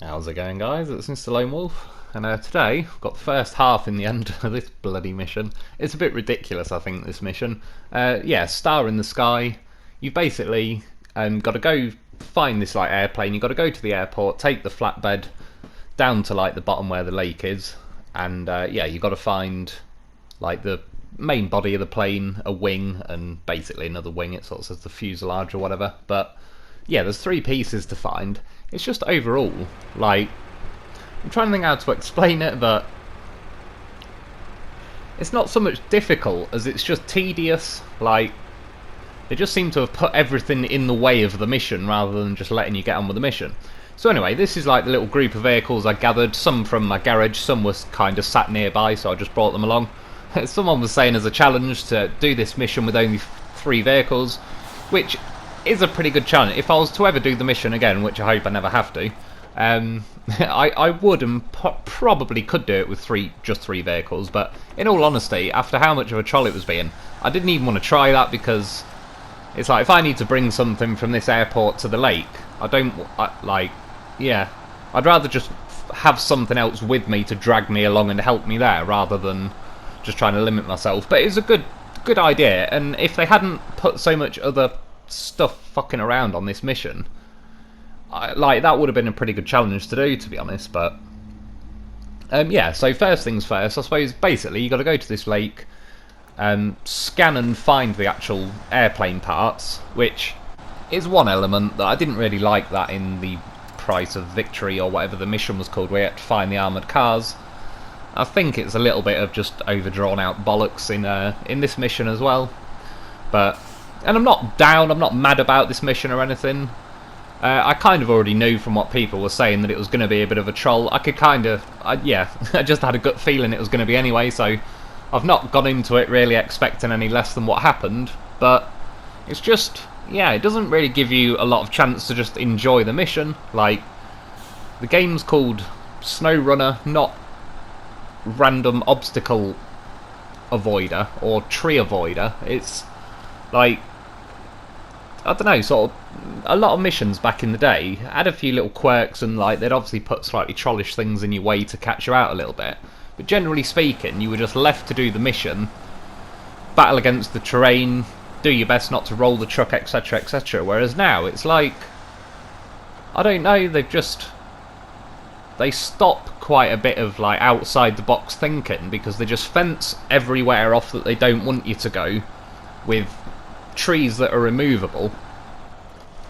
How's it going, guys? It's Mr. Lone Wolf, and today I've got the first half in the end of this bloody mission. It's a bit ridiculous, I think, this mission. Yeah, star in the sky. You basically got to go find this airplane. You've got to go to the airport, take the flatbed down to the bottom where the lake is, and yeah, you've got to find the main body of the plane, a wing, and basically another wing. It sort of says the fuselage or whatever, but yeah, there's three pieces to find. It's just overall, I'm trying to think how to explain it, but it's not so much difficult as it's just tedious. They just seem to have put everything in the way of the mission rather than just letting you get on with the mission. So anyway, this is the little group of vehicles I gathered, some from my garage, some was kind of sat nearby, so I just brought them along. Someone was saying as a challenge to do this mission with only 3 vehicles, which is a pretty good challenge. If I was to ever do the mission again, which I hope I never have to, I would and probably could do it with just three vehicles. But in all honesty, after how much of a troll it was being, I didn't even want to try that, because it's if I need to bring something from this airport to the lake, yeah, I'd rather just have something else with me to drag me along and help me there, rather than just trying to limit myself. But it's a good idea, and if they hadn't put so much other stuff fucking around on this mission, that would have been a pretty good challenge to do, to be honest. But yeah, so first things first, I suppose basically you got to go to this lake, scan and find the actual airplane parts, which is one element that I didn't really like, that in the price of victory or whatever the mission was called, where you had to find the armoured cars. I think it's a little bit of just overdrawn out bollocks in this mission as well. And I'm not mad about this mission or anything. I kind of already knew from what people were saying that it was going to be a bit of a troll. I just had a gut feeling it was going to be anyway, so I've not gone into it really expecting any less than what happened. But it's just, yeah, it doesn't really give you a lot of chance to just enjoy the mission. The game's called SnowRunner, not Random Obstacle Avoider or Tree Avoider. It's I don't know, sort of a lot of missions back in the day had a few little quirks, and they'd obviously put slightly trollish things in your way to catch you out a little bit, but generally speaking you were just left to do the mission, battle against the terrain, do your best not to roll the truck, etc, etc. Whereas now it's I don't know, they stop quite a bit of outside the box thinking, because they just fence everywhere off that they don't want you to go, with trees that are removable.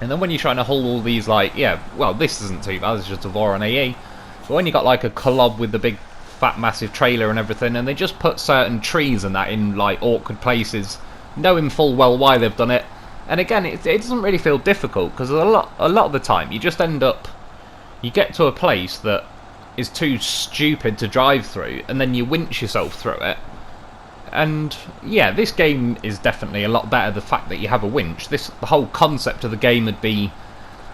And then when you're trying to haul all these, yeah, well, this isn't too bad, it's just a Vor on AE, but when you got a colob with the big fat massive trailer and everything, and they just put certain trees and that in awkward places, knowing full well why they've done it. And again, it doesn't really feel difficult, because a lot of the time you just end up, you get to a place that is too stupid to drive through, and then you winch yourself through it. And yeah, this game is definitely a lot better, the fact that you have a winch. The whole concept of the game would be,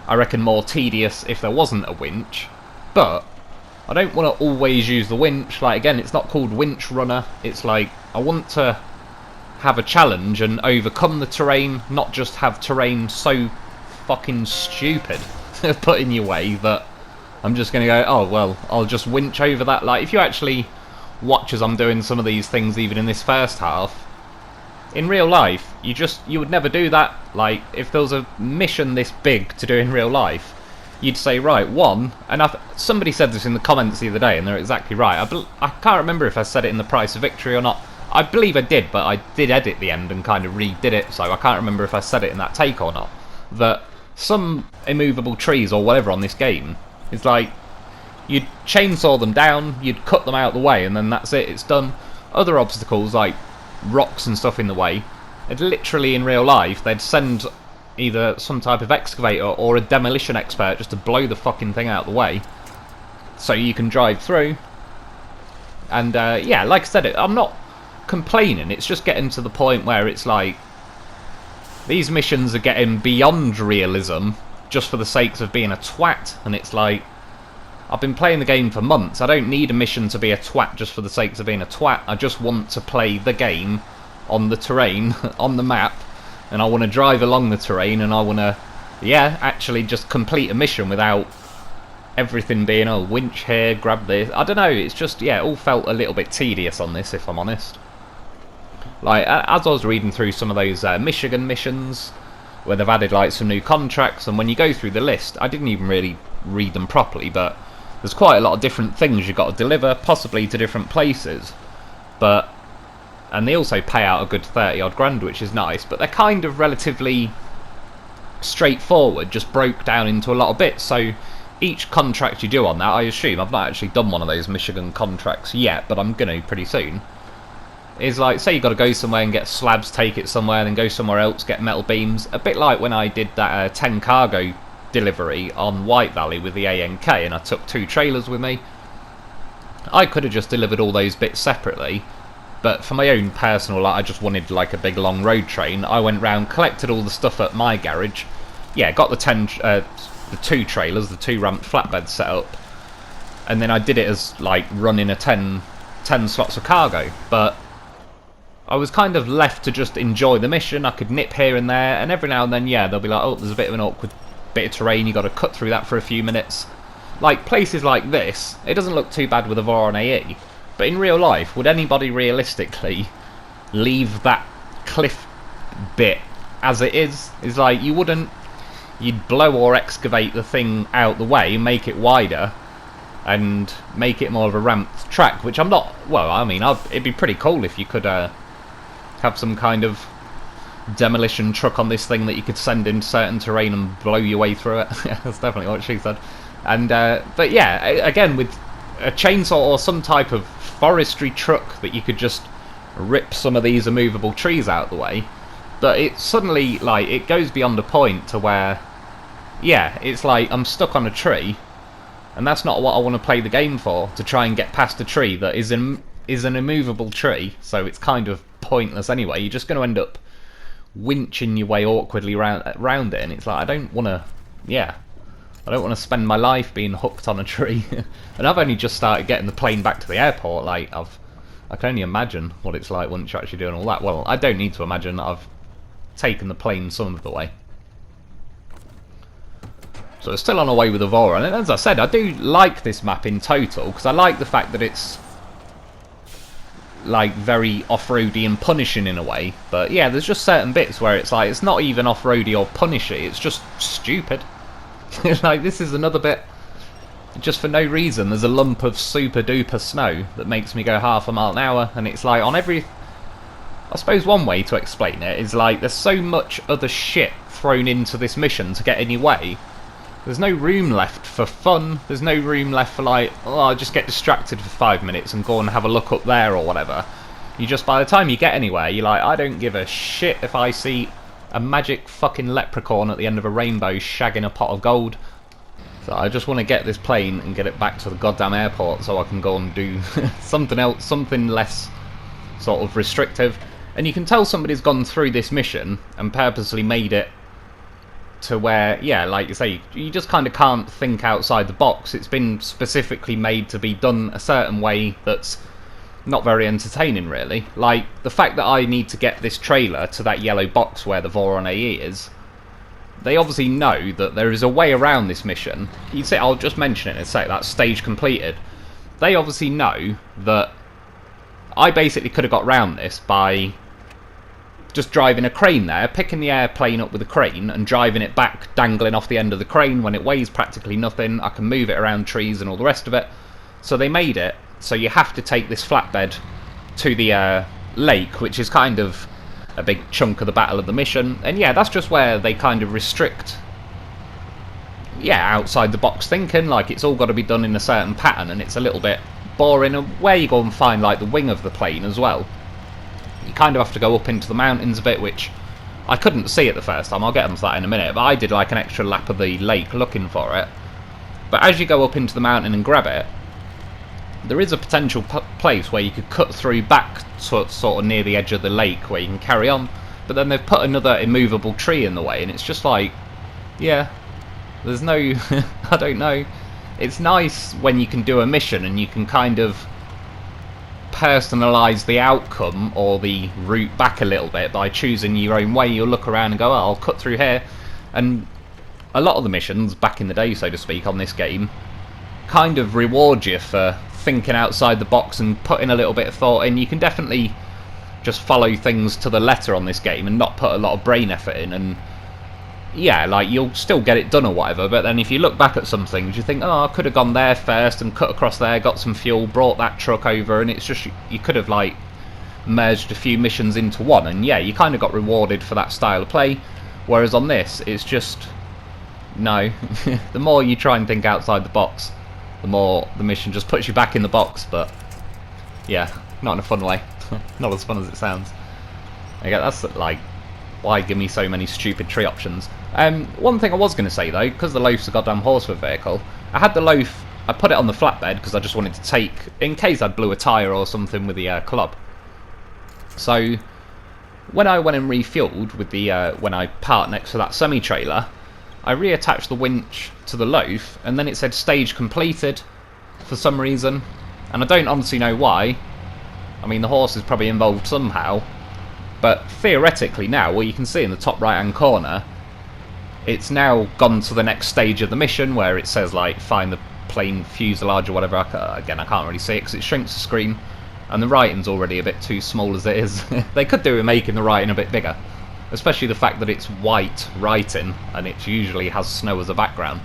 I reckon, more tedious if there wasn't a winch. But I don't want to always use the winch. Again, it's not called Winch Runner. It's I want to have a challenge and overcome the terrain, not just have terrain so fucking stupid put in your way that I'm just going to go, oh well, I'll just winch over that. If you actually watch as I'm doing some of these things, even in this first half, in real life you would never do that. If there was a mission this big to do in real life, you'd say, right, one, and somebody said this in the comments the other day, and they're exactly right. I can't remember if I said it in the price of victory or not. I believe I did, but I did edit the end and kind of redid it, so I can't remember if I said it in that take or not. That some immovable trees or whatever on this game is you'd chainsaw them down, you'd cut them out of the way, and then that's it, it's done. Other obstacles, like rocks and stuff in the way, literally in real life, they'd send either some type of excavator or a demolition expert just to blow the fucking thing out of the way, so you can drive through. And yeah, like I said, I'm not complaining, it's just getting to the point where it's these missions are getting beyond realism, just for the sakes of being a twat, and it's I've been playing the game for months. I don't need a mission to be a twat just for the sakes of being a twat. I just want to play the game on the terrain, on the map, and I want to drive along the terrain, and I want to, yeah, actually just complete a mission without everything being, oh, winch here, grab this. I don't know, it's just, yeah, it all felt a little bit tedious on this, if I'm honest. Like, as I was reading through some of those Michigan missions, where they've added, like, some new contracts, and when you go through the list, I didn't even really read them properly, but there's quite a lot of different things you've got to deliver, possibly to different places. But, and they also pay out a good 30 odd grand, which is nice, but they're kind of relatively straightforward, just broke down into a lot of bits. So each contract you do on that, I assume, I've not actually done one of those Michigan contracts yet, but I'm going to pretty soon, is like, say you've got to go somewhere and get slabs, take it somewhere, then go somewhere else, get metal beams, a bit like when I did that 10 cargo delivery on White Valley with the ANK, and I took 2 trailers with me. I could have just delivered all those bits separately, but for my own personal, like, I just wanted like a big long road train. I went round, collected all the stuff at my garage, yeah, got the 2 trailers, the 2 ramped flatbeds set up, and then I did it as like running a 10 slots of cargo. But I was kind of left to just enjoy the mission. I could nip here and there, and every now and then, yeah, they'll be like, oh, there's a bit of an awkward bit of terrain, you got to cut through that for a few minutes. Like, places like this, it doesn't look too bad with a Voron AE, but in real life, would anybody realistically leave that cliff bit as it is? Is like, you wouldn't. You'd blow or excavate the thing out the way, make it wider, and make it more of a ramped track, which I'm not. Well, I mean, it'd be pretty cool if you could have some kind of demolition truck on this thing that you could send into certain terrain and blow your way through it. Yeah, that's definitely what she said. And but yeah, again, with a chainsaw or some type of forestry truck that you could just rip some of these immovable trees out of the way. But it suddenly, like, it goes beyond a point to where, yeah, it's like I'm stuck on a tree, and that's not what I want to play the game for, to try and get past a tree that is an immovable tree, so it's kind of pointless anyway. You're just going to end up winching your way awkwardly around it, and it's like, I don't want to, yeah, I don't want to spend my life being hooked on a tree. And I've only just started getting the plane back to the airport. Like, I can only imagine what it's like once you're actually doing all that. Well, I don't need to imagine. I've taken the plane some of the way. So it's still on our way with the Voron, and as I said, I do like this map in total, because I like the fact that it's like very off-roady and punishing in a way. But yeah, there's just certain bits where it's like, it's not even off-roady or punishy, it's just stupid. Like, this is another bit, just for no reason, there's a lump of super duper snow that makes me go half a mile an hour, and it's like, on every, I suppose one way to explain it is like, there's so much other shit thrown into this mission to get in your way. There's no room left for fun, there's no room left for like, oh, I'll just get distracted for 5 minutes and go and have a look up there or whatever. You just, by the time you get anywhere, you're like, I don't give a shit if I see a magic fucking leprechaun at the end of a rainbow shagging a pot of gold. So I just want to get this plane and get it back to the goddamn airport so I can go and do something else, something less sort of restrictive. And you can tell somebody's gone through this mission and purposely made it to where, yeah, like you say, you just kind of can't think outside the box. It's been specifically made to be done a certain way that's not very entertaining, really. Like, the fact that I need to get this trailer to that yellow box where the Voron AE is, they obviously know that there is a way around this mission. You'd say, I'll just mention it and say that's stage completed. They obviously know that I basically could have got round this by just driving a crane there, picking the airplane up with a crane and driving it back, dangling off the end of the crane when it weighs practically nothing. I can move it around trees and all the rest of it. So they made it so you have to take this flatbed to the lake, which is kind of a big chunk of the battle of the mission. And yeah, that's just where they kind of restrict, yeah, outside the box thinking. Like, it's all got to be done in a certain pattern, and it's a little bit boring. And where you go and find like the wing of the plane as well, you kind of have to go up into the mountains a bit, which I couldn't see it the first time. I'll get onto that in a minute, but I did like an extra lap of the lake looking for it. But as you go up into the mountain and grab it, there is a potential place where you could cut through back sort of near the edge of the lake where you can carry on, but then they've put another immovable tree in the way, and it's just like, yeah, there's no I don't know. It's nice when you can do a mission and you can kind of personalise the outcome or the route back a little bit by choosing your own way. You'll look around and go, oh, I'll cut through here. And a lot of the missions back in the day, so to speak, on this game, kind of reward you for thinking outside the box and putting a little bit of thought in. You can definitely just follow things to the letter on this game and not put a lot of brain effort in, and yeah, like, you'll still get it done or whatever, but then if you look back at some things, you think, oh, I could have gone there first and cut across there, got some fuel, brought that truck over, and it's just, you could have, like, merged a few missions into one, and yeah, you kind of got rewarded for that style of play, whereas on this, it's just, no. The more you try and think outside the box, the more the mission just puts you back in the box, but yeah, not in a fun way. Not as fun as it sounds. Okay, that's, like, why give me so many stupid tree options. One thing I was going to say though, because the loaf's a goddamn Horseford vehicle, I had the loaf, I put it on the flatbed because I just wanted to take, in case I blew a tyre or something with the club. So, when I went and refueled with the, when I parked next to that semi-trailer, I reattached the winch to the loaf, and then it said stage completed for some reason, and I don't honestly know why. I mean, the horse is probably involved somehow, but theoretically now, well, you can see in the top right hand corner, it's now gone to the next stage of the mission where it says, like, find the plane fuselage or whatever. Again, I can't really see it because it shrinks the screen, and the writing's already a bit too small as it is. They could do with making the writing a bit bigger, especially the fact that it's white writing and it usually has snow as a background.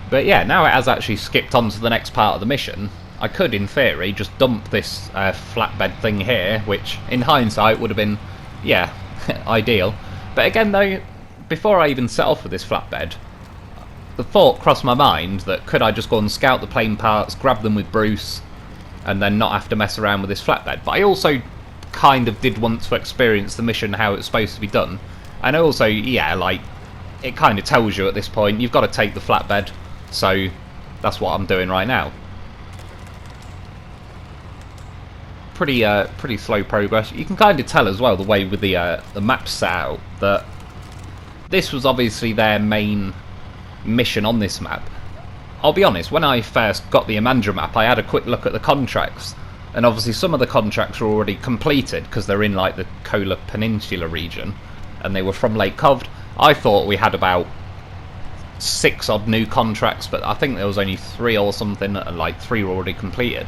But yeah, now it has actually skipped on to the next part of the mission. I could, in theory, just dump this flatbed thing here, which, in hindsight, would have been, yeah, ideal. But again, though, before I even set off with this flatbed, the thought crossed my mind that could I just go and scout the plane parts, grab them with Bruce, and then not have to mess around with this flatbed. But I also kind of did want to experience the mission, how it's supposed to be done. And also, yeah, like, it kind of tells you at this point, you've got to take the flatbed, so that's what I'm doing right now. Pretty slow progress. You can kind of tell as well, the way with the map set out, that this was obviously their main mission on this map. I'll be honest, when I first got the Amandra map, I had a quick look at the contracts, and obviously some of the contracts were already completed because they're in, like, the Kola Peninsula region, and they were from Lake Covd. I thought we had about 6 odd new contracts, but I think there was only 3 or something, and like 3 were already completed.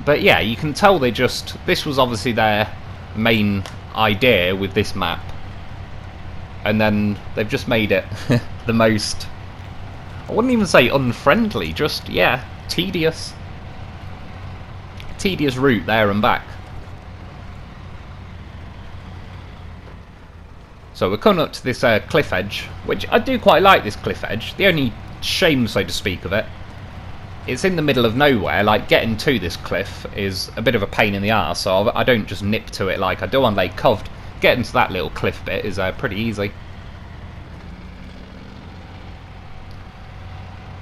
But yeah, you can tell they just, this was obviously their main idea with this map, and then they've just made it the most, I wouldn't even say unfriendly, just, yeah, tedious route there and back. So we're coming up to this cliff edge, which I do quite like, this cliff edge. The only shame, so to speak, of it, it's in the middle of nowhere. Like, getting to this cliff is a bit of a pain in the arse, so I don't just nip to it like I do on Lake Covd. Getting to that little cliff bit is pretty easy.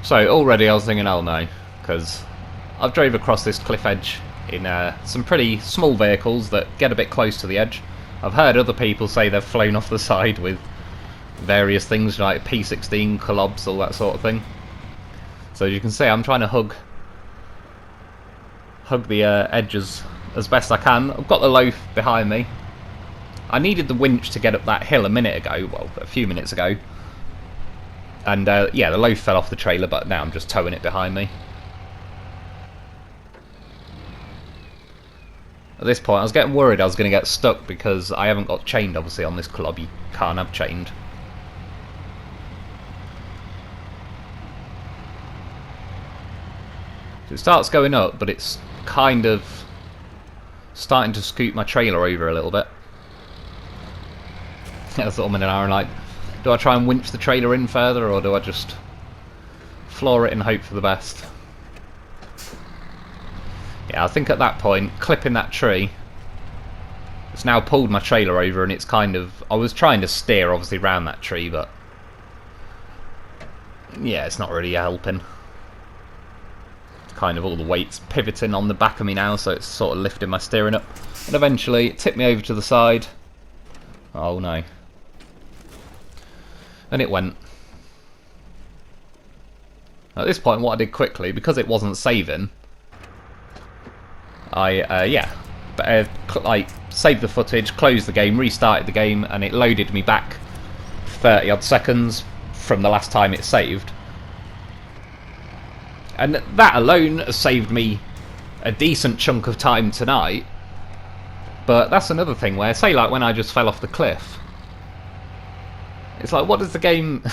So already I was thinking, oh no, because I've drove across this cliff edge in some pretty small vehicles that get a bit close to the edge. I've heard other people say they've flown off the side with various things like P16, collobs, all that sort of thing. So as you can see, I'm trying to hug the edges as best I can. I've got the loaf behind me. I needed the winch to get up that hill a minute ago, well, a few minutes ago. And yeah, the loaf fell off the trailer, but now I'm just towing it behind me. At this point, I was getting worried I was going to get stuck because I haven't got chained, obviously, on this club. You can't have chained. So it starts going up, but it's kind of starting to scoot my trailer over a little bit. That's what I'm in an hour and like, do I try and winch the trailer in further, or do I just floor it and hope for the best? Yeah, I think at that point, clipping that tree, it's now pulled my trailer over, and it's kind of, I was trying to steer obviously around that tree, but yeah, it's not really helping. Kind of all the weight's pivoting on the back of me now, so it's sort of lifting my steering up, and eventually it tipped me over to the side. Oh no. And it went. At this point, what I did quickly, because it wasn't saving, I like saved the footage, closed the game, restarted the game, and it loaded me back 30 odd seconds from the last time it saved. And that alone has saved me a decent chunk of time tonight. But that's another thing where, say like when I just fell off the cliff, it's like, what does the game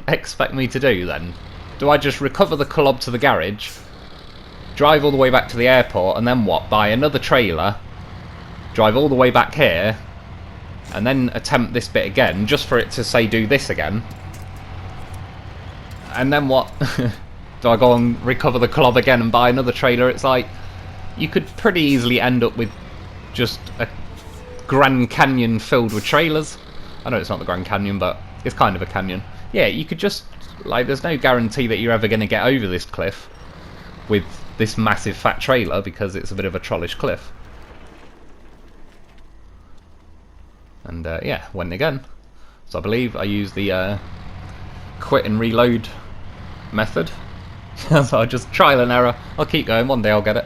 expect me to do then? Do I just recover the club to the garage, drive all the way back to the airport, and then what? Buy another trailer, drive all the way back here, and then attempt this bit again, just for it to say do this again? And then what? Do I go and recover the club again and buy another trailer? It's like, you could pretty easily end up with just a Grand Canyon filled with trailers. I know it's not the Grand Canyon, but it's kind of a canyon. Yeah, you could just, like, there's no guarantee that you're ever going to get over this cliff with this massive fat trailer, because it's a bit of a Trollish cliff. And yeah, went again. So I believe I used the quit and reload method. So I just trial and error. I'll keep going, one day I'll get it.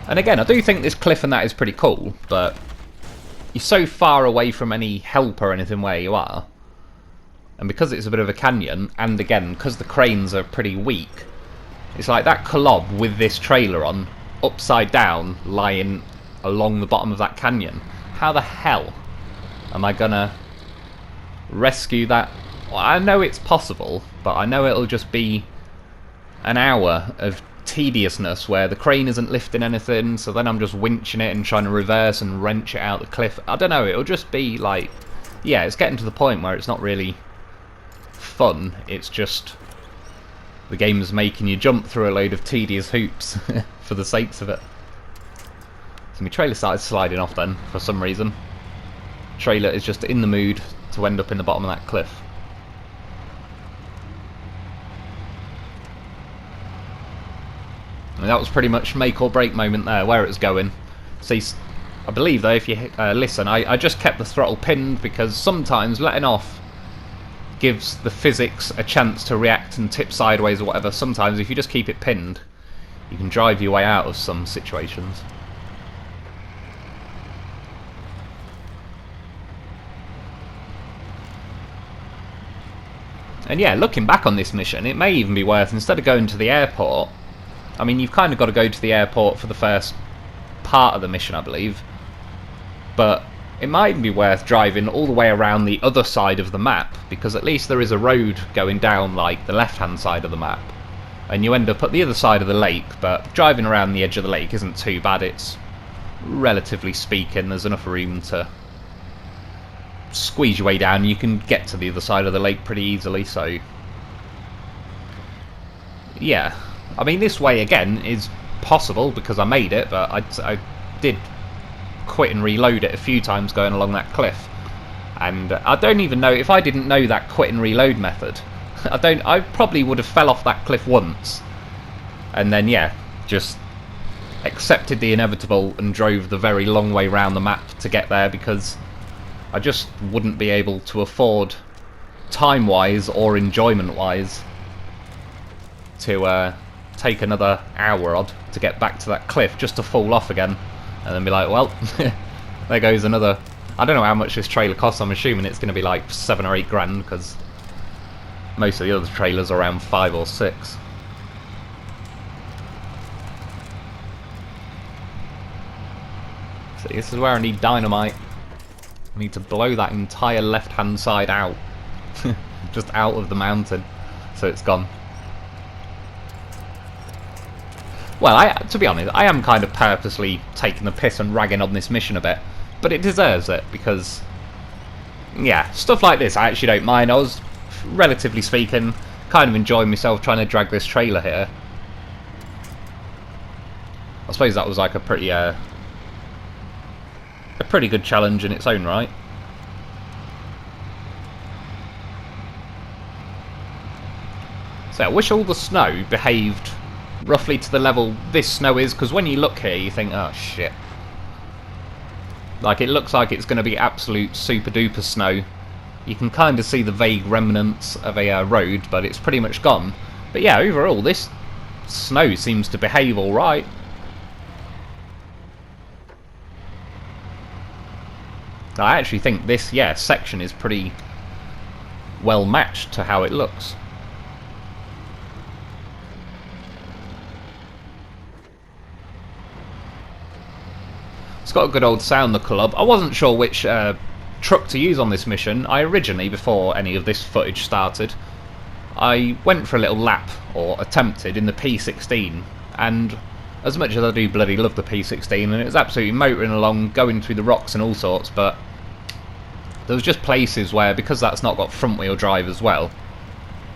And again, I do think this cliff and that is pretty cool, but you're so far away from any help or anything where you are. And because it's a bit of a canyon, and again, because the cranes are pretty weak, it's like that colob with this trailer on, upside down, lying along the bottom of that canyon. How the hell am I gonna rescue that? Well, I know it's possible, but I know it'll just be an hour of tediousness where the crane isn't lifting anything, so then I'm just winching it and trying to reverse and wrench it out the cliff. I don't know, it'll just be like, yeah, it's getting to the point where it's not really fun, it's just the game's making you jump through a load of tedious hoops for the sakes of it. So my trailer started sliding off then, for some reason. Trailer is just in the mood to end up in the bottom of that cliff. And that was pretty much make or break moment there, where it was going. See, I believe though, if you listen, I just kept the throttle pinned, because sometimes letting off gives the physics a chance to react and tip sideways or whatever. Sometimes if you just keep it pinned, you can drive your way out of some situations. And yeah, looking back on this mission, it may even be worth, instead of going to the airport, I mean, you've kind of got to go to the airport for the first part of the mission, I believe, but it might be worth driving all the way around the other side of the map, because at least there is a road going down, like, the left-hand side of the map, and you end up at the other side of the lake. But driving around the edge of the lake isn't too bad. It's, relatively speaking, there's enough room to squeeze your way down. You can get to the other side of the lake pretty easily, so yeah. I mean, this way again is possible because I made it, but I did quit and reload it a few times going along that cliff, and I don't even know if I didn't know that quit and reload method. I probably would have fell off that cliff once, and then yeah, just accepted the inevitable and drove the very long way round the map to get there, because I just wouldn't be able to afford, time-wise or enjoyment-wise, to take another hour odd to get back to that cliff just to fall off again, and then be like, well, there goes another. I don't know how much this trailer costs. I'm assuming it's going to be like 7 or 8 grand, because most of the other trailers are around 5 or 6. See, this is where I need dynamite. I need to blow that entire left-hand side out, just out of the mountain, so it's gone. Well, to be honest, I am kind of purposely taking the piss and ragging on this mission a bit, but it deserves it, because, yeah, stuff like this I actually don't mind. I was, relatively speaking, kind of enjoying myself trying to drag this trailer here. I suppose that was like a pretty good challenge in its own right. So I wish all the snow behaved roughly to the level this snow is, because when you look here you think, oh shit, like it looks like it's going to be absolute super duper snow. You can kind of see the vague remnants of a road, but it's pretty much gone. But yeah, overall this snow seems to behave alright. I actually think this, yeah, section is pretty well matched to how it looks. It's got a good old sound, the club. I wasn't sure which truck to use on this mission. I originally, before any of this footage started, I went for a little lap, or attempted, in the P16, and as much as I do bloody love the P16, and it was absolutely motoring along, going through the rocks and all sorts, but there was just places where, because that's not got front wheel drive as well,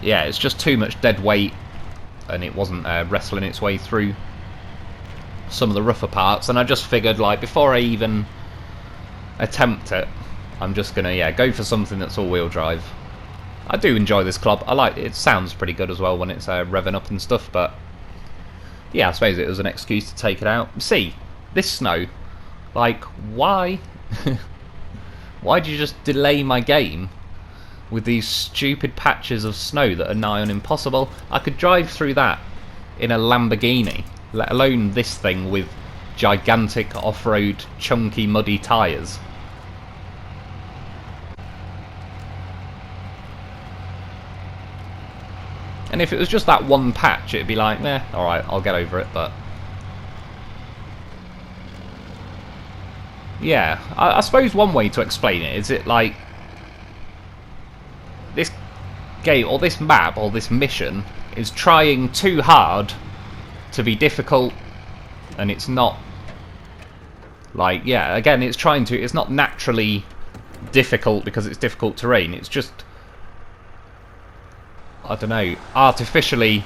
yeah, it's just too much dead weight, and it wasn't wrestling its way through some of the rougher parts, and I just figured, like, before I even attempt it, I'm just gonna, yeah, go for something that's all-wheel drive. I do enjoy this club. I like it. It sounds pretty good as well when it's revving up and stuff, but yeah, I suppose it was an excuse to take it out. See, this snow, like, why? Why do you just delay my game with these stupid patches of snow that are nigh on impossible? I could drive through that in a Lamborghini, let alone this thing with gigantic off-road, chunky, muddy tyres. And if it was just that one patch, it'd be like, eh, alright, I'll get over it, but yeah, I suppose one way to explain it is it like this game, or this map, or this mission is trying too hard to be difficult, and it's not, like, yeah, again, it's trying to, it's not naturally difficult because it's difficult terrain, it's just, I don't know, artificially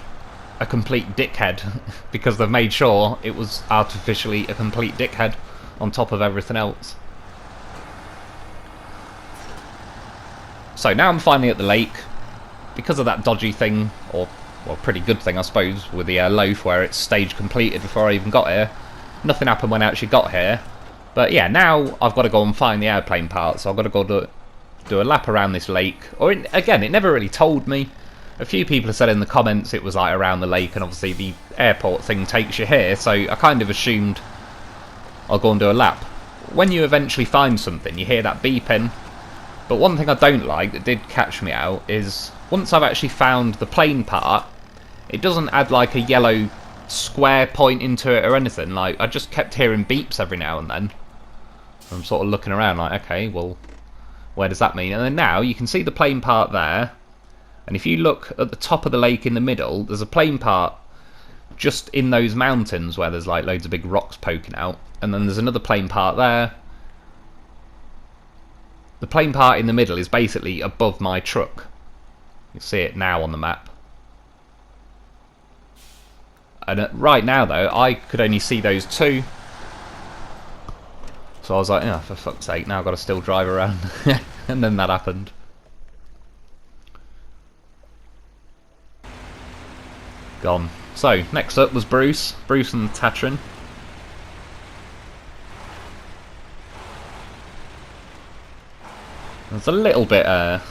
a complete dickhead because they've made sure it was artificially a complete dickhead on top of everything else. So now I'm finally at the lake because of that dodgy thing, or well, pretty good thing I suppose, with the loaf where it's stage completed before I even got here. Nothing happened when I actually got here, but yeah, now I've got to go and find the airplane part, so I've got to go do a lap around this lake. Or again, it never really told me. A few people have said in the comments it was like around the lake, and obviously the airport thing takes you here, so I kind of assumed I'll go and do a lap. When you eventually find something, you hear that beeping, but one thing I don't like that did catch me out is once I've actually found the plane part, it doesn't add like a yellow square point into it or anything. Like, I just kept hearing beeps every now and then. I'm sort of looking around like, okay, well, where does that mean? And then now you can see the plane part there, and if you look at the top of the lake in the middle, there's a plane part just in those mountains where there's like loads of big rocks poking out, and then there's another plane part there. The plane part in the middle is basically above my truck. You see it now on the map. And right now though, I could only see those two. So I was like, oh, for fuck's sake, now I've got to still drive around. And then that happened. Gone. So, next up was Bruce. Bruce and Tatrin. It's a little bit, I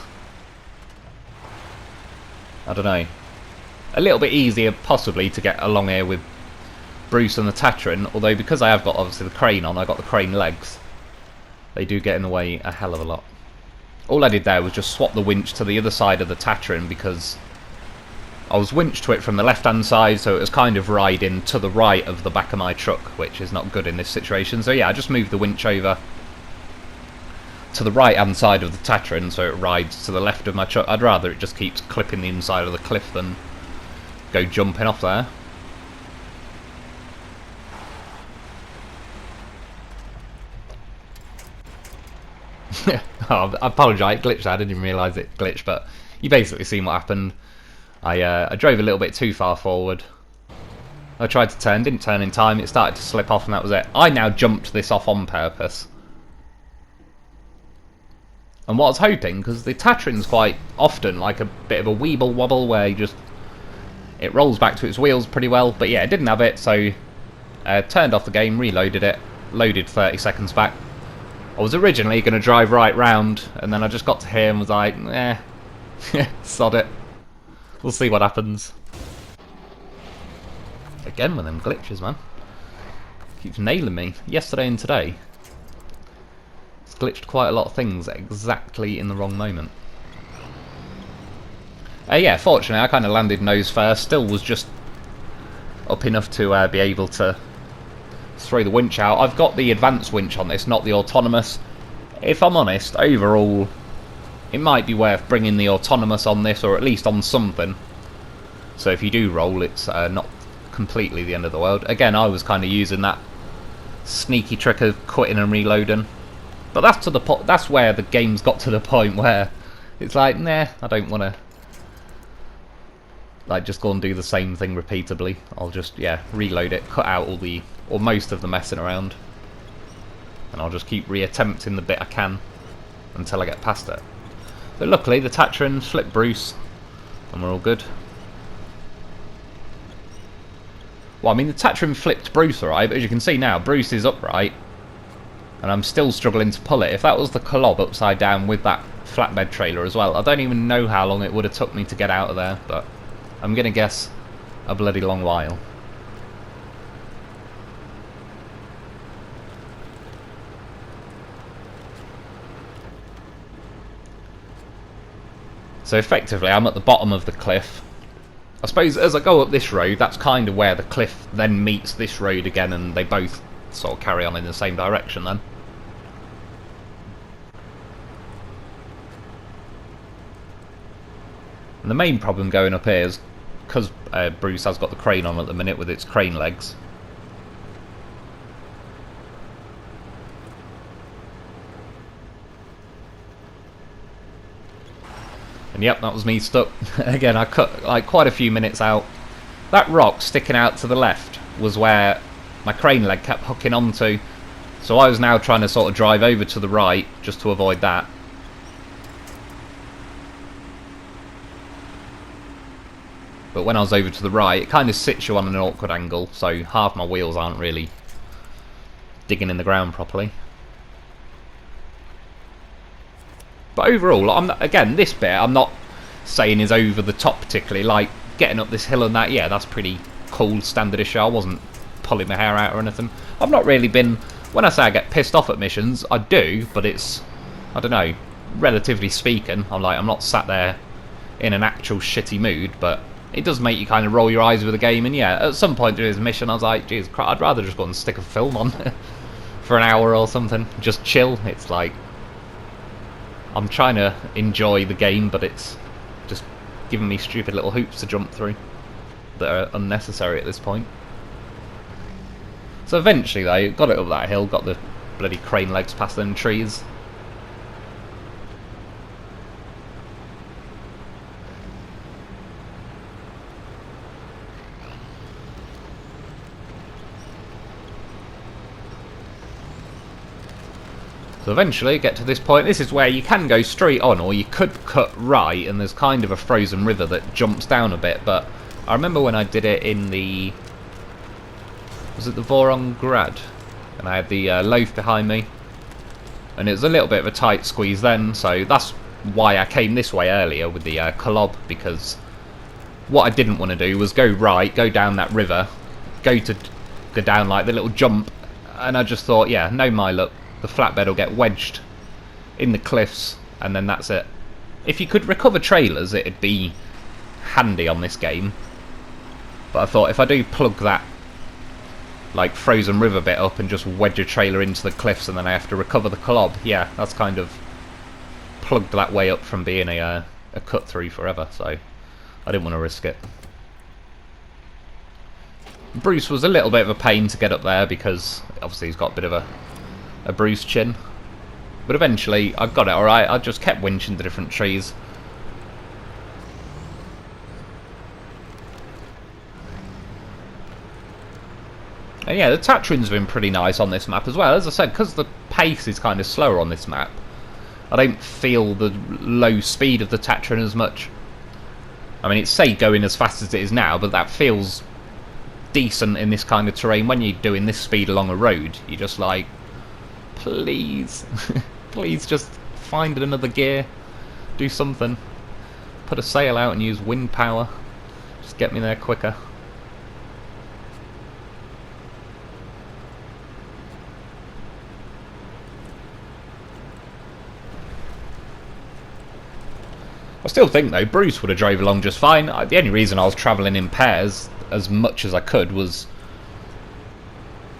don't know, a little bit easier possibly to get along here with Bruce and the Tatrin, although because I have got obviously the crane on, I got the crane legs, they do get in the way a hell of a lot. All I did there was just swap the winch to the other side of the Tatrin because I was winched to it from the left hand side, so it was kind of riding to the right of the back of my truck, which is not good in this situation. So yeah, I just moved the winch over to the right hand side of the Tatrin so it rides to the left of my truck. I'd rather it just keeps clipping the inside of the cliff than go jumping off there. Oh, I apologise, it glitched. I didn't even realise it glitched, but you basically seen what happened. I drove a little bit too far forward. I tried to turn, didn't turn in time, it started to slip off and that was it. I now jumped this off on purpose. And what I was hoping, because the Tatrin's quite often like a bit of a weeble wobble where you just, it rolls back to its wheels pretty well, but yeah, it didn't have it, so turned off the game, reloaded it, loaded 30 seconds back. I was originally going to drive right round, and then I just got to here and was like, eh, sod it. We'll see what happens. Again with them glitches, man. Keeps nailing me. Yesterday and today. glitched quite a lot of things exactly in the wrong moment. Yeah, fortunately I kind of landed nose first, still was just up enough to be able to throw the winch out. I've got the advanced winch on this, not the autonomous. If I'm honest, overall, it might be worth bringing the autonomous on this, or at least on something. So if you do roll, it's not completely the end of the world. Again, I was kind of using that sneaky trick of quitting and reloading. But that's where the game's got to the point where it's like, nah, I don't want to like just go and do the same thing repeatedly. I'll just, yeah, reload it, cut out or most of the messing around, and I'll just keep re-attempting the bit I can until I get past it. But luckily the Tatran flipped Bruce and we're all good. Well, I mean, the Tatran flipped Bruce alright, but as you can see now, Bruce is upright and I'm still struggling to pull it. If that was the Kolob upside down with that flatbed trailer as well, I don't even know how long it would have took me to get out of there, but I'm gonna guess a bloody long while. So effectively I'm at the bottom of the cliff. I suppose as I go up this road, that's kind of where the cliff then meets this road again, and they both sort of carry on in the same direction then. And the main problem going up here is because Bruce has got the crane on at the minute with its crane legs. And yep, that was me stuck. Again, I cut like quite a few minutes out. That rock sticking out to the left was where my crane leg kept hooking onto. So I was now trying to sort of drive over to the right just to avoid that. But when I was over to the right, it kind of sits you on an awkward angle, so half my wheels aren't really digging in the ground properly. But overall, again, this bit I'm not saying is over the top particularly. Like getting up this hill and that, yeah, that's pretty cool, standard issue. I wasn't pulling my hair out or anything. I've not really been, when I say I get pissed off at missions, I do, but it's, I don't know, relatively speaking, I'm not sat there in an actual shitty mood, but it does make you kind of roll your eyes with the game. And yeah, at some point during this mission I was like, geez, I'd rather just go and stick a film on for an hour or something, just chill. It's like, I'm trying to enjoy the game, but it's just giving me stupid little hoops to jump through that are unnecessary at this point. So eventually though, got it up that hill, got the bloody crane legs past them trees. So eventually get to this point. This is where you can go straight on, or you could cut right, and there's kind of a frozen river that jumps down a bit. But I remember when I did it in the, was it the Voronggrad, and I had the loaf behind me, and it was a little bit of a tight squeeze then, so that's why I came this way earlier with the Kolob, because what I didn't want to do was go right, go down that river, go down like the little jump, and I just thought, yeah, no my luck. The flatbed will get wedged in the cliffs, and then that's it. If you could recover trailers, it'd be handy on this game. But I thought if I do plug that like frozen river bit up and just wedge a trailer into the cliffs, and then I have to recover the Kolob, yeah, that's kind of plugged that way up from being a cut through forever. So I didn't want to risk it. Bruce was a little bit of a pain to get up there because obviously he's got a bit of a bruised chin, but eventually I got it alright. I just kept winching the different trees. And yeah, the Tatran's been pretty nice on this map as well. As I said, because the pace is kind of slower on this map, I don't feel the low speed of the Tatran as much. I mean, it's say going as fast as it is now, but that feels decent in this kind of terrain. When you're doing this speed along a road, you're just like, please, please just find another gear, do something, put a sail out and use wind power, just get me there quicker. I still think, though, Bruce would have drove along just fine. The only reason I was travelling in pairs as much as I could was...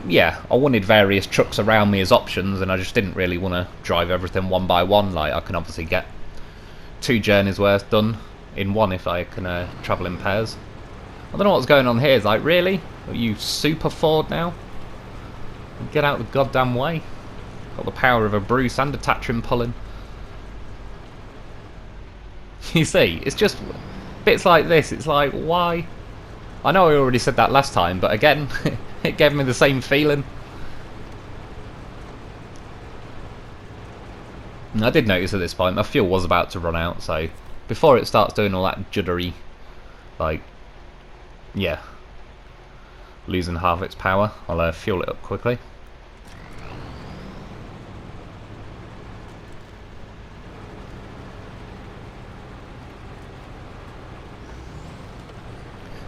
yeah, I wanted various trucks around me as options, and I just didn't really want to drive everything one by one. Like, I can obviously get 2 journeys worth done in one if I can travel in pairs. I don't know what's going on here. It's like, really? Are you super Ford now? Get out the goddamn way. Got the power of a Bruce and a Tatrin pulling. You see, it's just bits like this. It's like, why? I know I already said that last time, but again, it gave me the same feeling. And I did notice at this point my fuel was about to run out, so before it starts doing all that juddery, like, yeah, losing half its power, I'll fuel it up quickly.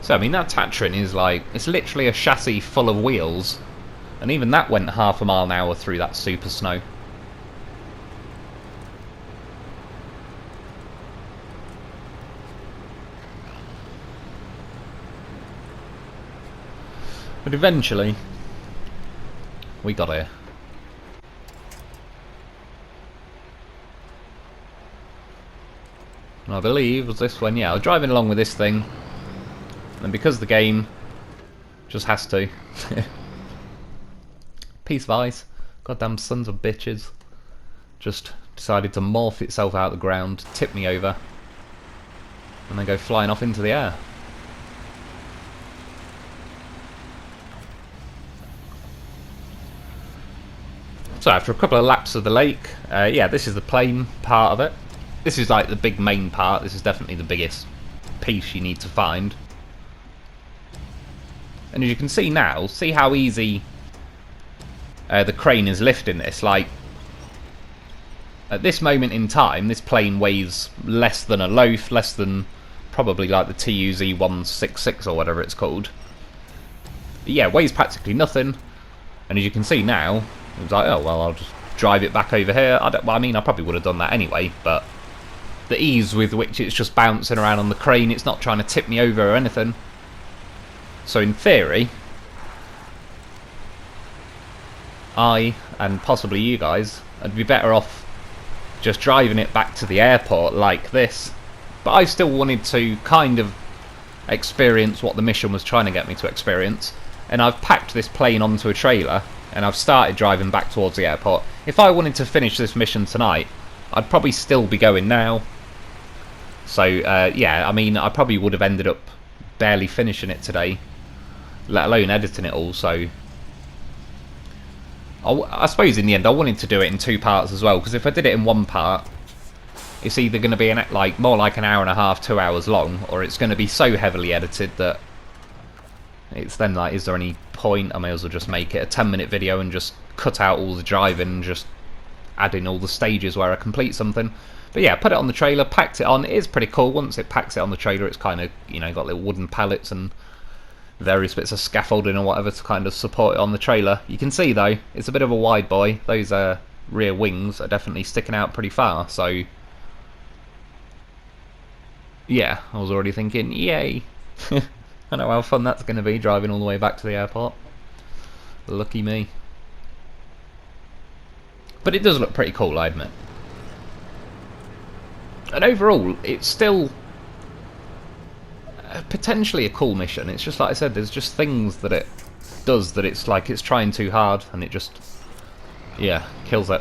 So, I mean, that Tatrin is like, it's literally a chassis full of wheels, and even that went half a mile an hour through that super snow. But eventually, we got here. And I believe, was this one? Yeah, I was driving along with this thing. And because the game just has to. Piece of ice. Goddamn sons of bitches. Just decided to morph itself out of the ground, tip me over, and then go flying off into the air. So after a couple of laps of the lake, yeah, this is the plain part of it. This is like the big main part. This is definitely the biggest piece you need to find. And as you can see now, see how easy the crane is lifting this. Like, at this moment in time, this plane weighs less than a loaf, less than probably like the TUZ-166 or whatever it's called. But yeah, weighs practically nothing. And as you can see now, it was like, oh, well, I'll just drive it back over here. Well, I mean, I probably would have done that anyway, but the ease with which it's just bouncing around on the crane, it's not trying to tip me over or anything. So in theory, I, and possibly you guys, would be better off just driving it back to the airport like this. But I still wanted to kind of experience what the mission was trying to get me to experience. And I've packed this plane onto a trailer, and I've started driving back towards the airport. If I wanted to finish this mission tonight, I'd probably still be going now. So, yeah, I mean, I probably would have ended up barely finishing it today, let alone editing it all. So I suppose in the end I wanted to do it in 2 parts as well, because if I did it in 1 part, it's either going to be like more like an hour and a half, 2 hours long, or it's going to be so heavily edited that it's then like, is there any point? I may as well just make it a 10-minute video and just cut out all the driving and just add in all the stages where I complete something. But yeah, put it on the trailer, packed it on. It is pretty cool. Once it packs it on the trailer, it's kind of, you know, got little wooden pallets and various bits of scaffolding or whatever to kind of support it on the trailer. You can see though, it's a bit of a wide boy. Those rear wings are definitely sticking out pretty far, so yeah, I was already thinking, yay. I know how fun that's going to be, driving all the way back to the airport. Lucky me. But it does look pretty cool, I admit. And overall, it's still potentially a cool mission. It's just like I said, there's just things that it does that it's like it's trying too hard, and it just, yeah, kills it.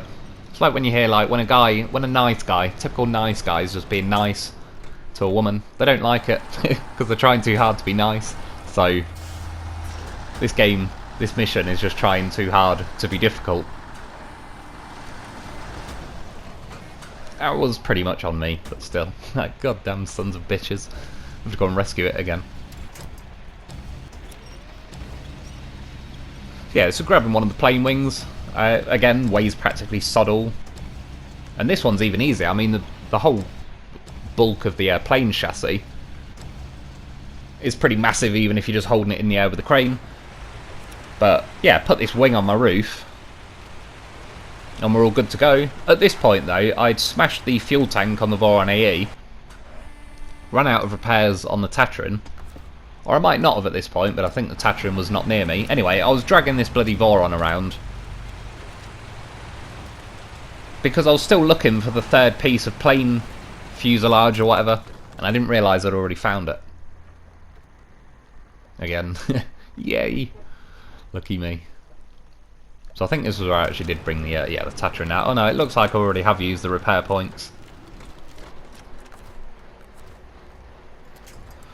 It's like when you hear, like, when a nice guy, typical nice guy, is just being nice to a woman. They don't like it because they're trying too hard to be nice. So this game, this mission is just trying too hard to be difficult. That was pretty much on me, but still. Goddamn sons of bitches. I have to go and rescue it again. Yeah, so grabbing one of the plane wings. Again, weighs practically sod all. And this one's even easier. I mean, the whole bulk of the plane chassis is pretty massive, even if you're just holding it in the air with the crane. But yeah, put this wing on my roof, and we're all good to go. At this point though, I'd smashed the fuel tank on the Voron AE, ran out of repairs on the Tatran. Or I might not have at this point, but I think the Tatran was not near me. Anyway, I was dragging this bloody Voron around because I was still looking for the third piece of plane fuselage or whatever, and I didn't realise I'd already found it. Again. Yay! Lucky me. So I think this was where I actually did bring the yeah, the Tatran out. Oh no, it looks like I already have used the repair points.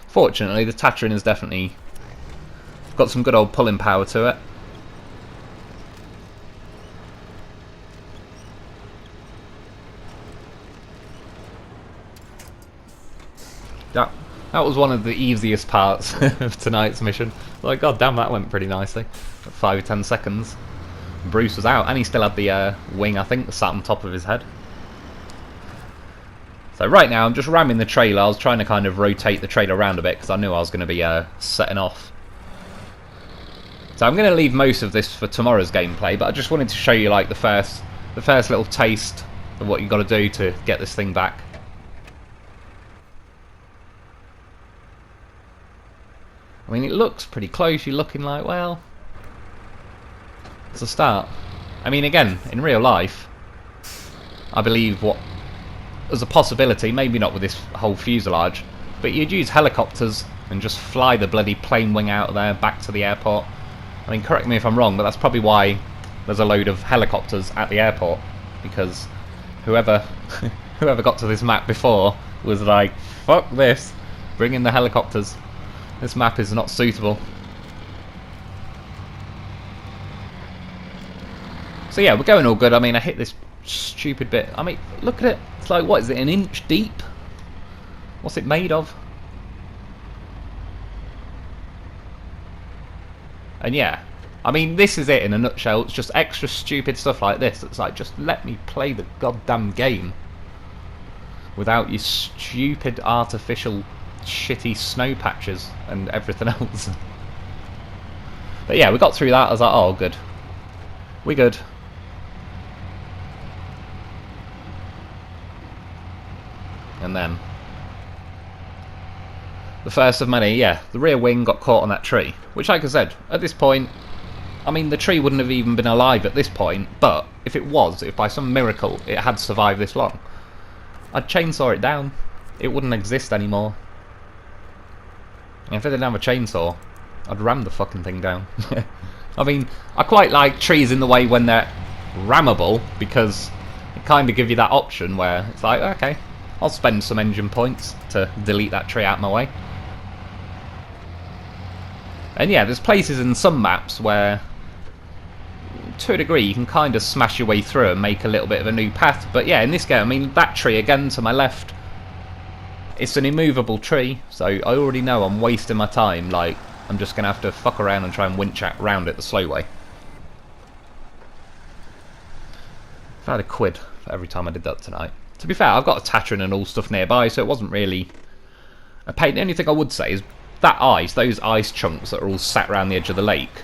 Fortunately, the Tatran has definitely got some good old pulling power to it. That was one of the easiest parts of tonight's mission. Like, god damn, that went pretty nicely. 5 or 10 seconds. Bruce was out, and he still had the wing, I think, sat on top of his head. So right now, I'm just ramming the trailer. I was trying to kind of rotate the trailer around a bit, because I knew I was going to be setting off. So I'm going to leave most of this for tomorrow's gameplay, but I just wanted to show you, like, the first little taste of what you've got to do to get this thing back. I mean, it looks pretty close. You're looking like, well, it's a start. I mean, again, in real life, I believe what there's a possibility, maybe not with this whole fuselage, but you'd use helicopters and just fly the bloody plane wing out of there back to the airport. I mean, correct me if I'm wrong, but that's probably why there's a load of helicopters at the airport, because whoever got to this map before was like, fuck this, bring in the helicopters. This map is not suitable. So yeah, we're going all good. I mean, I hit this stupid bit. I mean, look at it. It's like, what is it, an inch deep? What's it made of? And yeah, I mean, this is it in a nutshell. It's just extra stupid stuff like this. It's like, just let me play the goddamn game without your stupid artificial shitty snow patches and everything else. But yeah, we got through that. I was like, oh, good. We good. And then the first of many, yeah, the rear wing got caught on that tree, which, like I said, at this point, I mean, the tree wouldn't have even been alive at this point, but if it was, if by some miracle it had survived this long, I'd chainsaw it down. It wouldn't exist anymore. And if I didn't have a chainsaw, I'd ram the fucking thing down. I mean, I quite like trees in the way when they're rammable, because it kind of gives you that option where it's like, okay, I'll spend some engine points to delete that tree out of my way. And yeah, there's places in some maps where, to a degree, you can kind of smash your way through and make a little bit of a new path. But yeah, in this game, I mean, that tree again to my left, it's an immovable tree, so I already know I'm wasting my time. Like, I'm just going to have to fuck around and try and winch around it the slow way. If I had £1 for every time I did that tonight. To be fair, I've got a Tatran and all stuff nearby, so it wasn't really a pain. The only thing I would say is that ice, those ice chunks that are all sat around the edge of the lake,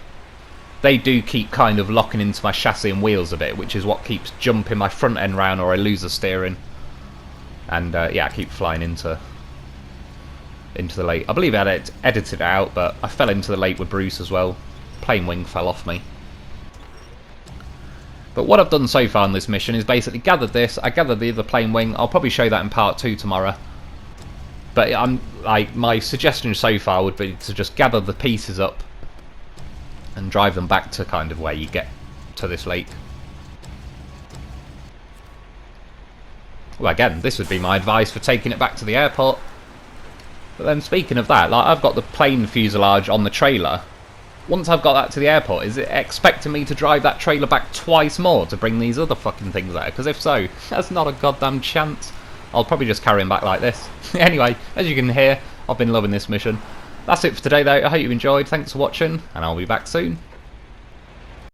they do keep kind of locking into my chassis and wheels a bit, which is what keeps jumping my front end round or I lose the steering. And yeah, I keep flying into the lake. I believe I had edited it out, but I fell into the lake with Bruce as well. Plane wing fell off me. But what I've done so far in this mission is basically gathered this. I gathered the other plane wing. I'll probably show that in part 2 tomorrow. But I'm like, my suggestion so far would be to just gather the pieces up and drive them back to kind of where you get to this lake. Well, again, this would be my advice for taking it back to the airport. But then, speaking of that, like, I've got the plane fuselage on the trailer. Once I've got that to the airport, is it expecting me to drive that trailer back twice more to bring these other fucking things out? Because if so, that's not a goddamn chance. I'll probably just carry them back like this. Anyway, as you can hear, I've been loving this mission. That's it for today, though. I hope you enjoyed. Thanks for watching, and I'll be back soon.